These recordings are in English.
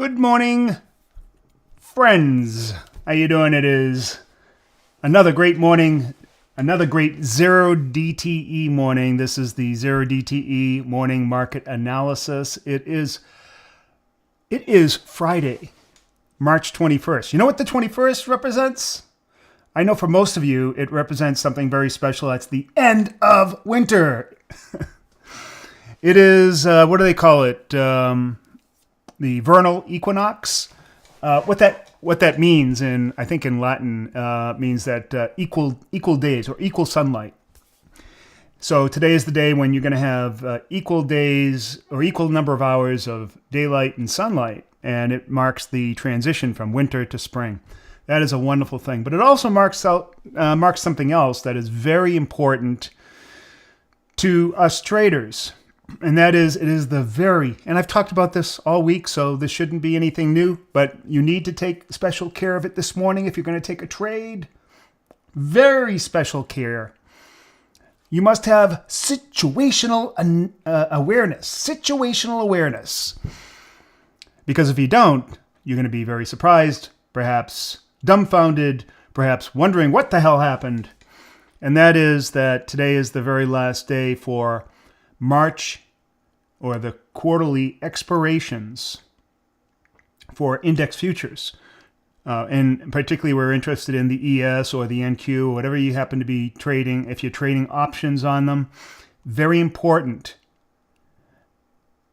Good morning, friends. How you doing? It is another great morning, another great zero DTE morning. This is the zero DTE morning market analysis. It is Friday, March 21st. You know what the 21st represents? I know for most of you, it represents something very special. That's the end of winter. It is, what do they call it? The Vernal Equinox. What that means, I think in Latin, means that equal days or equal sunlight. So today is the day when you're going to have equal days or equal number of hours of daylight and sunlight, and it marks the transition from winter to spring. That is a wonderful thing. But it also marks something else that is very important to us traders. And that is, it is and I've talked about this all week, so this shouldn't be anything new, but you need to take special care of it this morning if you're going to take a trade. Very special care. You must have situational awareness. Because if you don't, you're going to be very surprised, perhaps dumbfounded, perhaps wondering what the hell happened. And that is that today is the very last day for March, or the quarterly expirations for index futures. And particularly we're interested in the ES or the NQ, or whatever you happen to be trading. If you're trading options on them, very important,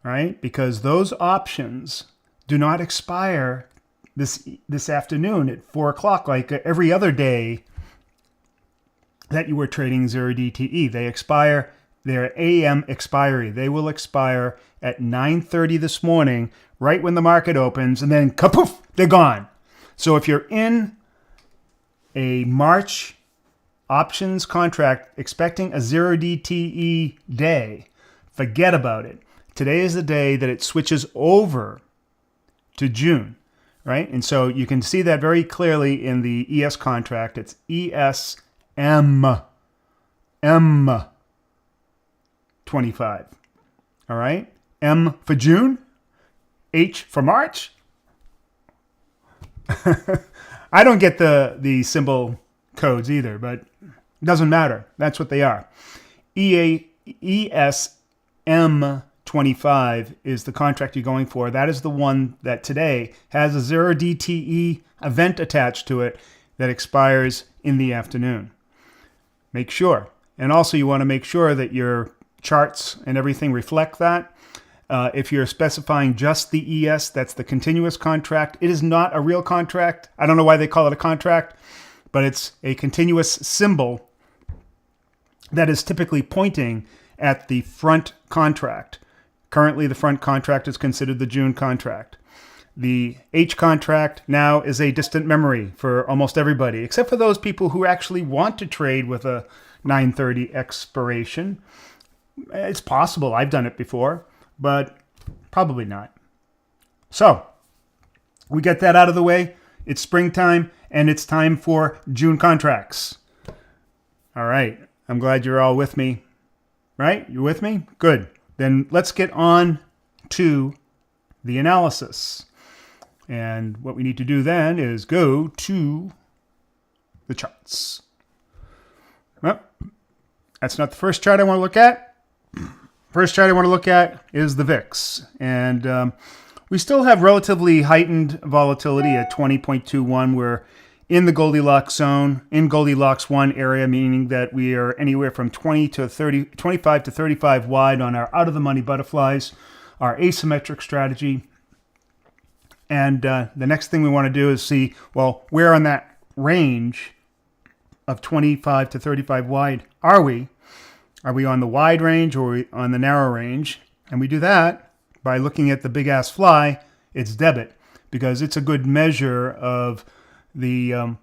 right? Because those options do not expire this afternoon at 4 o'clock like every other day that you were trading zero DTE. They expire. Their AM expiry. They will expire at 9:30 this morning, right when the market opens, and then kapoof, they're gone. So if you're in a March options contract expecting a zero DTE day, forget about it. Today is the day that it switches over to June, right? And so you can see that very clearly in the ES contract. It's ESM. 25. All right. M for June. H for March. I don't get the symbol codes either, but it doesn't matter. That's what they are. ESM 25 is the contract you're going for. That is the one that today has a zero DTE event attached to it that expires in the afternoon. Make sure. And also you want to make sure that your charts and everything reflect that. If you're specifying just the ES, that's the continuous contract. It is not a real contract. I don't know why they call it a contract, but it's a continuous symbol that is typically pointing at the front contract. Currently, the front contract is considered the June contract. The H contract now is a distant memory for almost everybody, except for those people who actually want to trade with a 9:30 expiration. It's possible. I've done it before, but probably not. So we get that out of the way. It's springtime, and it's time for June contracts. All right. I'm glad you're all with me. Right? You with me? Good. Then let's get on to the analysis. And what we need to do then is go to the charts. Well, that's not the first chart I want to look at. First chart I want to look at is the VIX. And we still have relatively heightened volatility at 20.21. We're in the Goldilocks zone, in Goldilocks 1 area, meaning that we are anywhere from 25 to 35 wide on our out-of-the-money butterflies, our asymmetric strategy. And the next thing we want to do is see, well, where on that range of 25 to 35 wide are we? Are we on the wide range or are we on the narrow range? And we do that by looking at the big ass fly, it's debit, because it's a good measure of the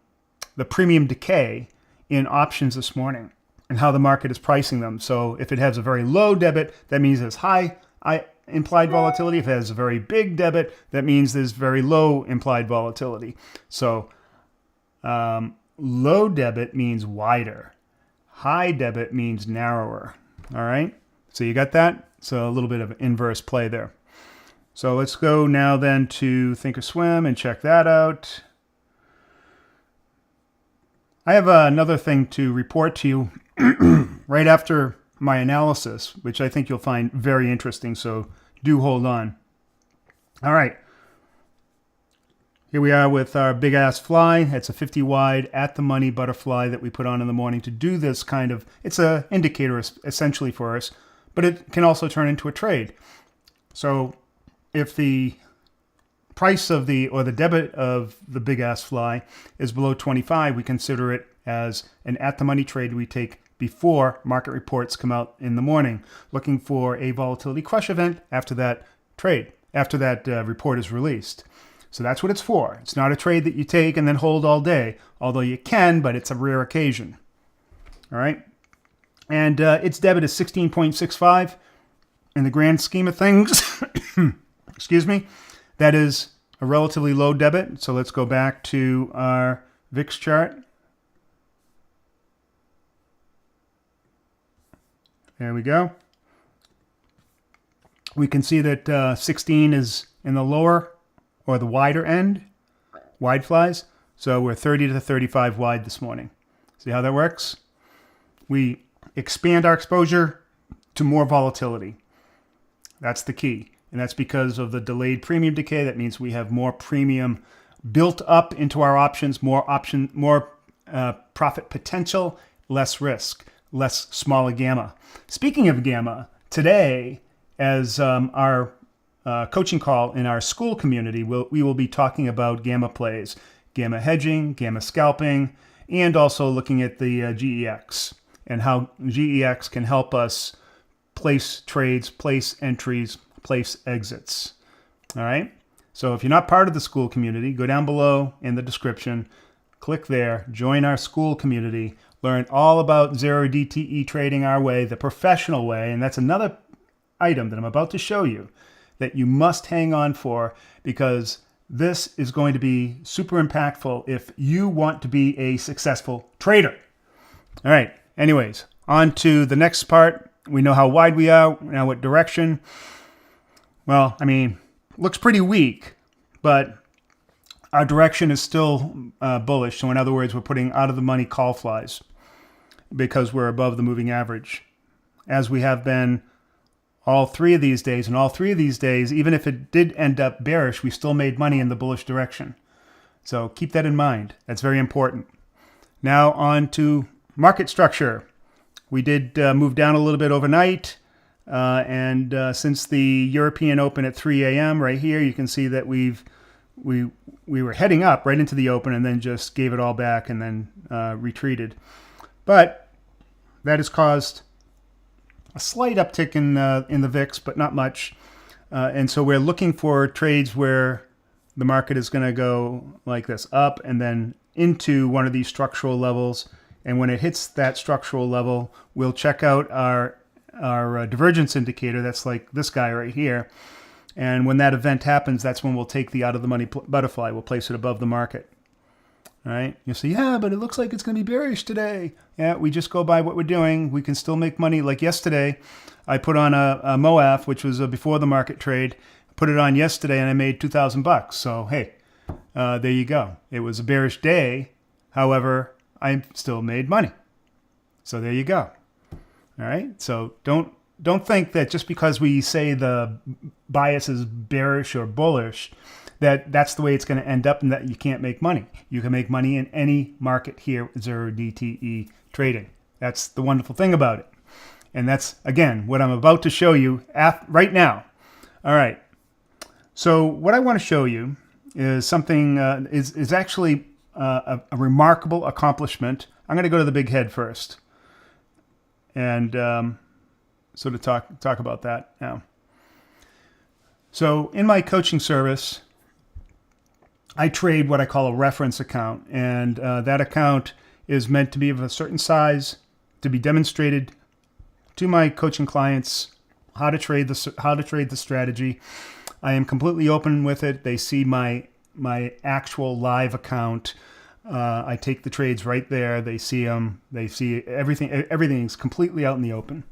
premium decay in options this morning and how the market is pricing them. So if it has a very low debit, that means there's high implied volatility. If it has a very big debit, that means there's very low implied volatility. So low debit means wider. High debit means narrower. All right. So you got that? So a little bit of inverse play there. So let's go now then to Thinkorswim and check that out. I have another thing to report to you right after my analysis, which I think you'll find very interesting, so do hold on. All right. Here we are with our big ass fly. It's a 50 wide at the money butterfly that we put on in the morning to do this kind of, it's an indicator essentially for us, but it can also turn into a trade. So if the price of the, or the debit of the big ass fly is below 25, we consider it as an at the money trade we take before market reports come out in the morning, looking for a volatility crush event after that trade, after that report is released. So that's what it's for. It's not a trade that you take and then hold all day, although you can, but it's a rare occasion. All right. And its debit is 16.65 in the grand scheme of things. Excuse me. That is a relatively low debit. So let's go back to our VIX chart. There we go. We can see that 16 is in the lower or the wider end, wide flies. So we're 30 to 35 wide this morning. See how that works? We expand our exposure to more volatility. That's the key. And that's because of the delayed premium decay. That means we have more premium built up into our options, more profit potential, less risk, less smaller gamma. Speaking of gamma, today, as our coaching call in our school community, we will be talking about gamma plays, gamma hedging, gamma scalping, and also looking at the GEX and how GEX can help us place trades, place entries, place exits. All right. So if you're not part of the school community, go down below in the description, click there, join our school community, learn all about zero DTE trading our way, the professional way. And that's another item that I'm about to show you that you must hang on for, because this is going to be super impactful if you want to be a successful trader. All right. Anyways, on to the next part. We know how wide we are, now what direction. Well, I mean, looks pretty weak, but our direction is still bullish. So in other words, we're putting out of the money call flies because we're above the moving average, as we have been all three of these days. And all three of these days, even if it did end up bearish, we still made money in the bullish direction. So keep that in mind. That's very important. Now on to market structure. We did move down a little bit overnight. And since the European Open at 3 a.m. right here, you can see that we were heading up right into the open and then just gave it all back and then retreated. But that has caused a slight uptick in the VIX, but not much. And so we're looking for trades where the market is going to go like this, up and then into one of these structural levels. And when it hits that structural level, we'll check out our divergence indicator. That's like this guy right here. And when that event happens, that's when we'll take the out of the money butterfly. We'll place it above the market. All right. You'll say, yeah, but it looks like it's going to be bearish today. Yeah, we just go by what we're doing. We can still make money. Like yesterday, I put on a MOAF, which was a before the market trade. Put it on yesterday and I made $2,000. So, hey, there you go. It was a bearish day. However, I still made money. So there you go. All right. So don't think that just because we say the bias is bearish or bullish, that's the way it's going to end up and that you can't make money. You can make money in any market here with zero DTE trading. That's the wonderful thing about it. And that's, again, what I'm about to show you right now. All right. So what I want to show you is something is actually a remarkable accomplishment. I'm going to go to the big head first and sort of talk about that now. So in my coaching service, I trade what I call a reference account, and that account is meant to be of a certain size to be demonstrated to my coaching clients how to trade the strategy. I am completely open with it. They see my actual live account. I take the trades right there. They see them. They see everything. Everything's completely out in the open.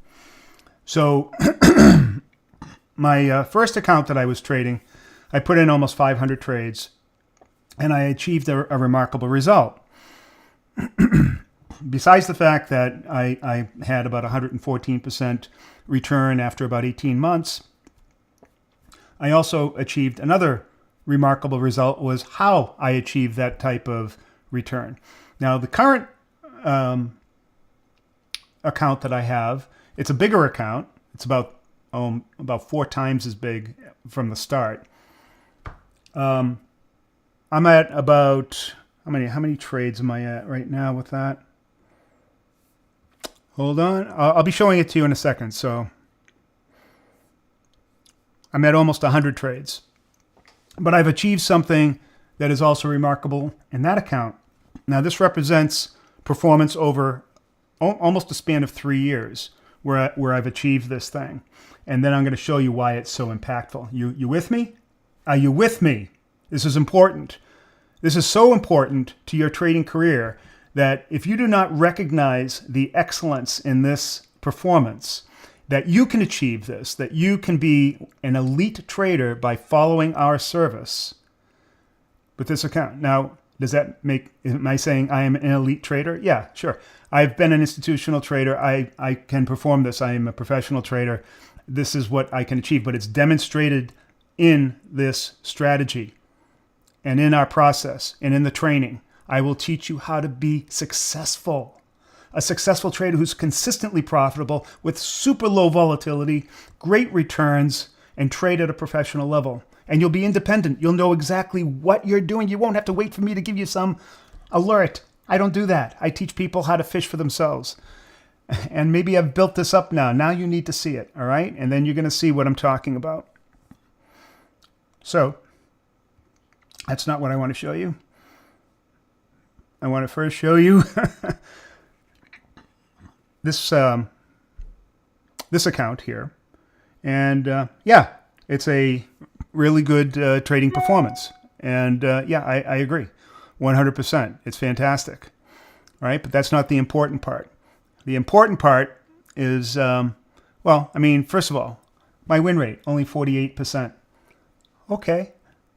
So my first account that I was trading, I put in almost 500 trades, and I achieved a remarkable result. Besides the fact that I had about 114% return after about 18 months, I also achieved another remarkable result, was how I achieved that type of return. Now, the current account that I have, it's a bigger account. It's about 4 times as big from the start. I'm at about, how many trades am I at right now with that? Hold on. I'll be showing it to you in a second. So I'm at almost 100 trades. But I've achieved something that is also remarkable in that account. Now, this represents performance over almost a span of 3 years where I've achieved this thing. And then I'm going to show you why it's so impactful. You with me? Are you with me? This is important. This is so important to your trading career that if you do not recognize the excellence in this performance, that you can achieve this, that you can be an elite trader by following our service with this account. Now, am I saying I am an elite trader? Yeah, sure. I've been an institutional trader. I can perform this. I am a professional trader. This is what I can achieve, but it's demonstrated in this strategy and in our process and in the training. I will teach you how to be successful. A successful trader who's consistently profitable with super low volatility, great returns, and trade at a professional level. And you'll be independent. You'll know exactly what you're doing. You won't have to wait for me to give you some alert. I don't do that. I teach people how to fish for themselves. And maybe I've built this up now. Now you need to see it, all right? And then you're going to see what I'm talking about. So that's not what I want to show you. I want to first show you this account here. And yeah, it's a really good trading performance. And yeah, I agree. 100%. It's fantastic. Right? But that's not the important part. The important part is, well, I mean, first of all, my win rate, only 48%. Okay.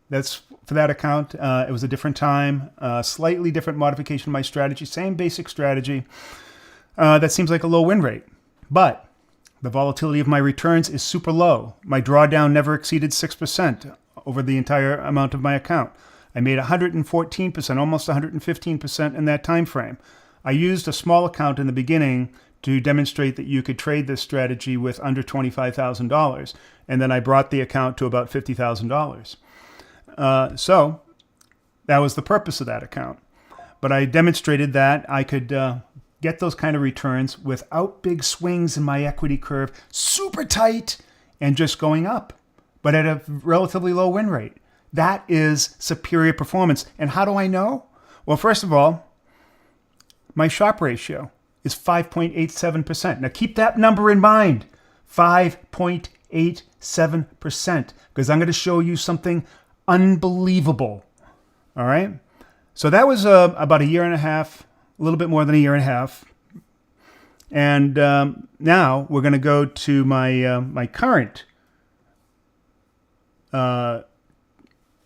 That's for that account. It was a different time, slightly different modification of my strategy, same basic strategy. That seems like a low win rate. But the volatility of my returns is super low. My drawdown never exceeded 6% over the entire amount of my account. I made 114%, almost 115% in that time frame. I used a small account in the beginning to demonstrate that you could trade this strategy with under $25,000. And then I brought the account to about $50,000. So that was the purpose of that account. But I demonstrated that I could get those kind of returns without big swings in my equity curve, super tight and just going up, but at a relatively low win rate. That is superior performance. And how do I know? Well, first of all, my Sharpe ratio is 5.87%. Now keep that number in mind, 5.87%, because I'm going to show you something unbelievable. All right. So that was about a year and a half, a little bit more than a year and a half. And now we're going to go to my my current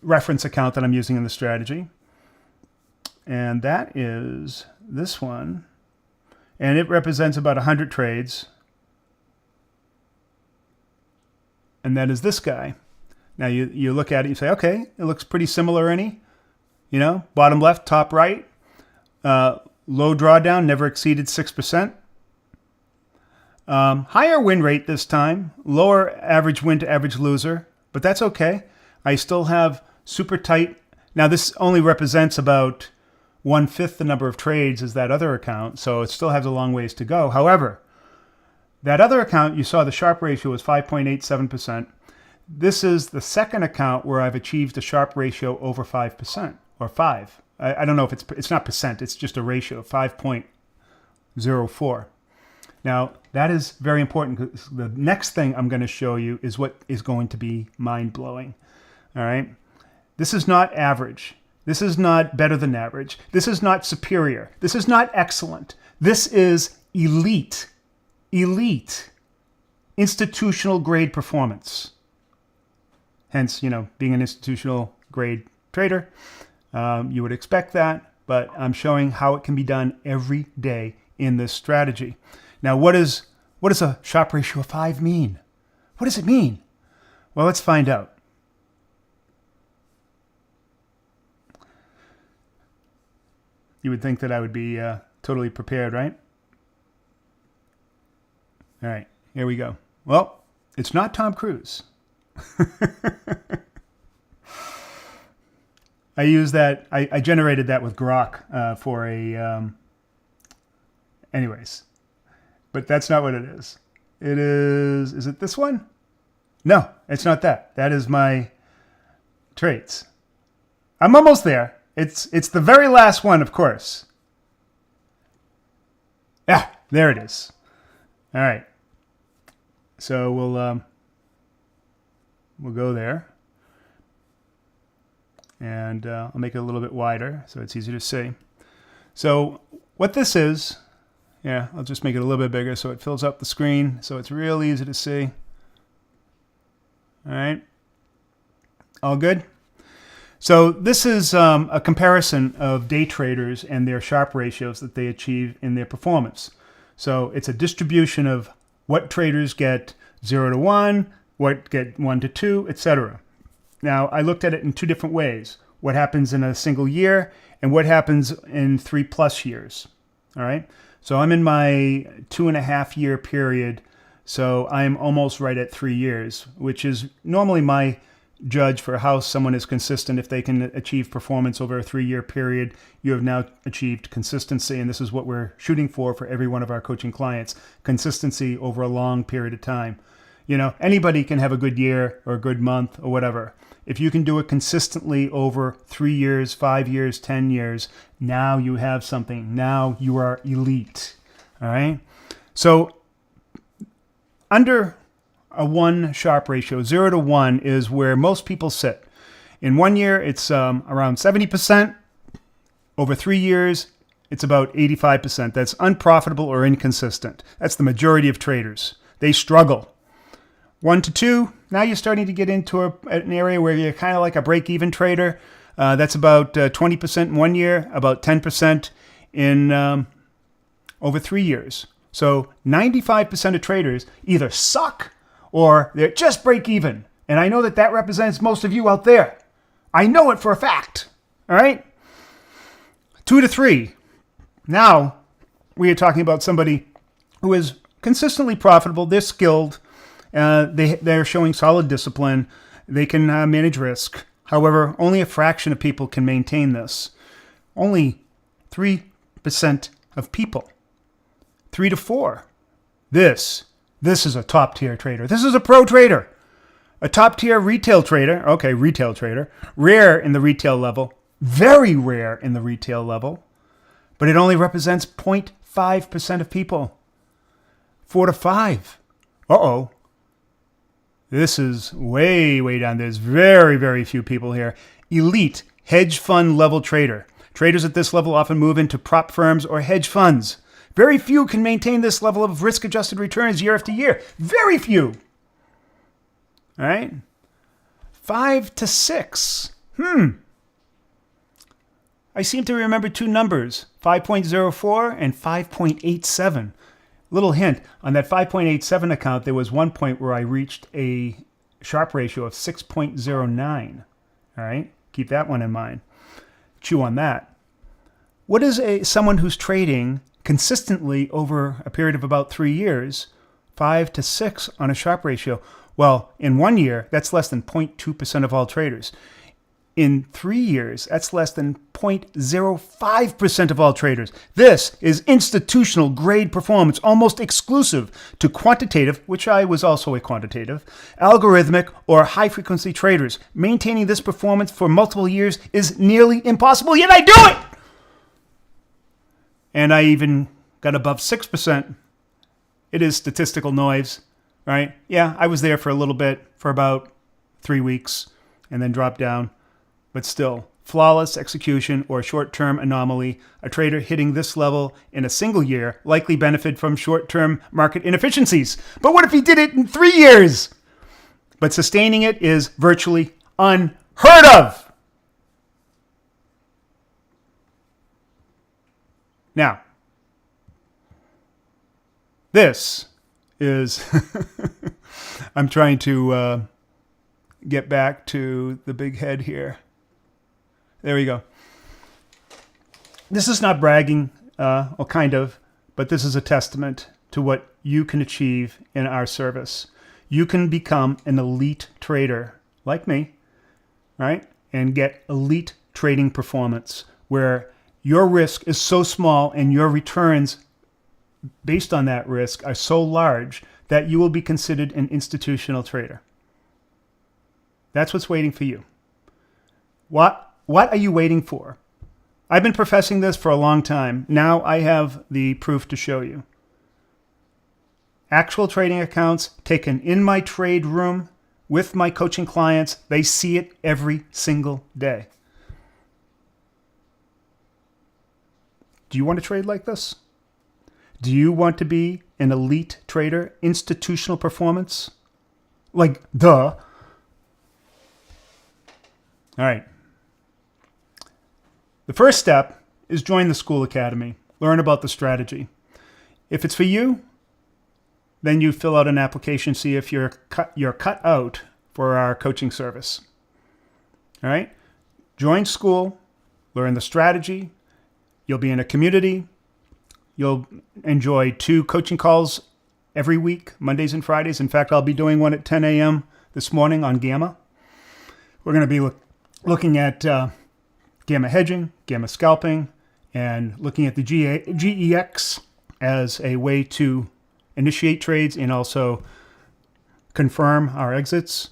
reference account that I'm using in the strategy. And that is this one. And it represents about 100 trades. And that is this guy. Now you look at it and you say, okay, it looks pretty similar, Ernie. You know, bottom left, top right. Low drawdown, never exceeded 6%. Higher win rate this time. Lower average win to average loser. But that's okay. I still have super tight. Now this only represents about 1/5 the number of trades as that other account. So it still has a long ways to go. However, that other account, you saw the Sharpe ratio was 5.87%. This is the second account where I've achieved a Sharpe ratio over 5%, or 5. I don't know if it's not percent, it's just a ratio, 5.04. Now, that is very important because the next thing I'm going to show you is what is going to be mind-blowing. All right? This is not average. This is not better than average. This is not superior. This is not excellent. This is elite. Elite. Institutional grade performance. Hence, being an institutional grade trader, you would expect that, but I'm showing how it can be done every day in this strategy. Now, what does a Sharpe ratio of 5 mean? What does it mean? Well, let's find out. You would think that I would be totally prepared, right? All right, here we go. Well, it's not Tom Cruise. I use that. I generated that with Grok for a. Anyways, but that's not what it is. It is. Is it this one? No, it's not that. That is my traits. I'm almost there. It's the very last one, of course. Yeah, there it is. All right. So we'll go there. And I'll make it a little bit wider so it's easy to see. So what this is, I'll just make it a little bit bigger so it fills up the screen so it's real easy to see. All right. All good? So this is a comparison of day traders and their Sharpe ratios that they achieve in their performance. So it's a distribution of what traders get 0 to 1, what get 1 to 2, etc. Now, I looked at it in two different ways. What happens in a single year and what happens in 3+ years. All right. So I'm in my 2.5 year period. So I'm almost right at 3 years, which is normally my judge for how someone is consistent. If they can achieve performance over a 3-year period, you have now achieved consistency. And this is what we're shooting for every one of our coaching clients, consistency over a long period of time. Anybody can have a good year or a good month or whatever. If you can do it consistently over 3 years, 5 years, 10 years, now you have something. Now you are elite. All right. So under a 1 Sharpe ratio, 0 to 1 is where most people sit. In 1 year, it's around 70%. Over 3 years, it's about 85%. That's unprofitable or inconsistent. That's the majority of traders. They struggle. 1 to 2, now you're starting to get into an area where you're kind of like a break-even trader. That's about 20% in 1 year, about 10% in over 3 years. So 95% of traders either suck or they're just break-even. And I know that represents most of you out there. I know it for a fact. All right? 2 to 3. Now we are talking about somebody who is consistently profitable. They're skilled. They're showing solid discipline. They can manage risk. However, only a fraction of people can maintain this. Only 3% of people. 3 to 4. This is a top-tier trader. This is a pro trader. A top-tier retail trader. Okay, retail trader. Rare in the retail level. Very rare in the retail level. But it only represents 0.5% of people. 4 to 5. Uh-oh. This is way, way down. There's very, very few people here. Elite hedge fund level trader. Traders at this level often move into prop firms or hedge funds. Very few can maintain this level of risk-adjusted returns year after year. Very few. All right? 5 to 6. I seem to remember two numbers, 5.04 and 5.87. Little hint, on that 5.87 account, there was one point where I reached a Sharpe ratio of 6.09. All right? Keep that one in mind. Chew on that. What is someone who's trading consistently over a period of about 3 years, 5 to 6 on a Sharpe ratio? Well, in 1 year, that's less than 0.2% of all traders. In 3 years, that's less than 0.05% of all traders. This is institutional grade performance, almost exclusive to quantitative, which I was also a quantitative, algorithmic, or high-frequency traders. Maintaining this performance for multiple years is nearly impossible, yet I do it! And I even got above 6%. It is statistical noise, right? Yeah, I was there for a little bit, for about 3 weeks, and then dropped down. But still, flawless execution or short-term anomaly. A trader hitting this level in a single year likely benefit from short-term market inefficiencies. But what if he did it in 3 years? But sustaining it is virtually unheard of. Now, this is, I'm trying to get back to the big head here. There we go. This is not bragging, or kind of, but this is a testament to what you can achieve in our service. You can become an elite trader like me, right? And get elite trading performance where your risk is so small and your returns based on that risk are so large that you will be considered an institutional trader. That's what's waiting for you. What are you waiting for? I've been professing this for a long time. Now I have the proof to show you. Actual trading accounts taken in my trade room with my coaching clients. They see it every single day. Do you want to trade like this? Do you want to be an elite trader, institutional performance? Like, duh. All right. The first step is join the School Academy. Learn about the strategy. If it's for you, then you fill out an application, see if you're cut out for our coaching service. All right? Join school, learn the strategy. You'll be in a community. You'll enjoy 2 coaching calls every week, Mondays and Fridays. In fact, I'll be doing one at 10 a.m. this morning on Gamma. We're going to be looking at Gamma hedging, Gamma scalping, and looking at the GEX as a way to initiate trades and also confirm our exits.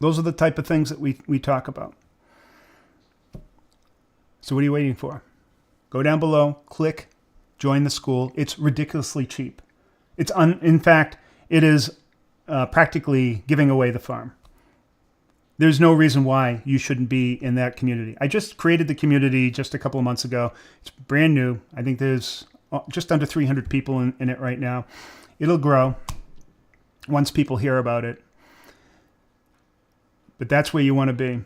Those are the type of things that we talk about. So what are you waiting for? Go down below, click, join the school. It's ridiculously cheap. In fact, it is practically giving away the farm. There's no reason why you shouldn't be in that community. I just created the community just a couple of months ago. It's brand new. I think there's just under 300 people in it right now. It'll grow once people hear about it. But that's where you want to be.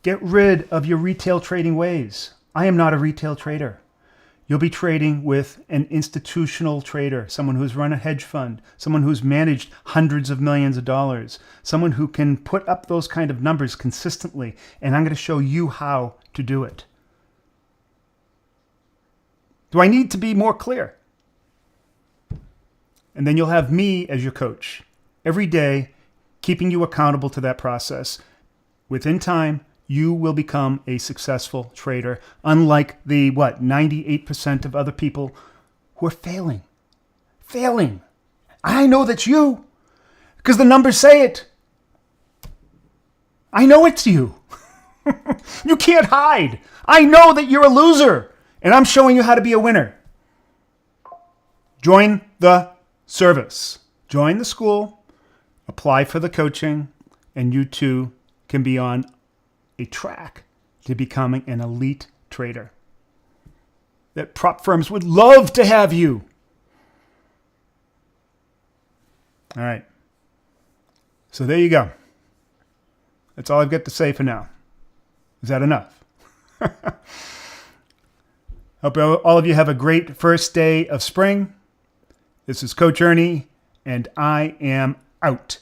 Get rid of your retail trading ways. I am not a retail trader. You'll be trading with an institutional trader, someone who's run a hedge fund, someone who's managed hundreds of millions of dollars, someone who can put up those kind of numbers consistently, and I'm going to show you how to do it. Do I need to be more clear? And then you'll have me as your coach every day, keeping you accountable to that process. Within time, you will become a successful trader, unlike the, 98% of other people who are failing. Failing. I know that's you, because the numbers say it. I know it's you. You can't hide. I know that you're a loser, and I'm showing you how to be a winner. Join the service. Join the school, apply for the coaching, and you too can be on a track to becoming an elite trader. That prop firms would love to have you. All right. So there you go. That's all I've got to say for now. Is that enough? Hope all of you have a great first day of spring. This is Coach Ernie, and I am out.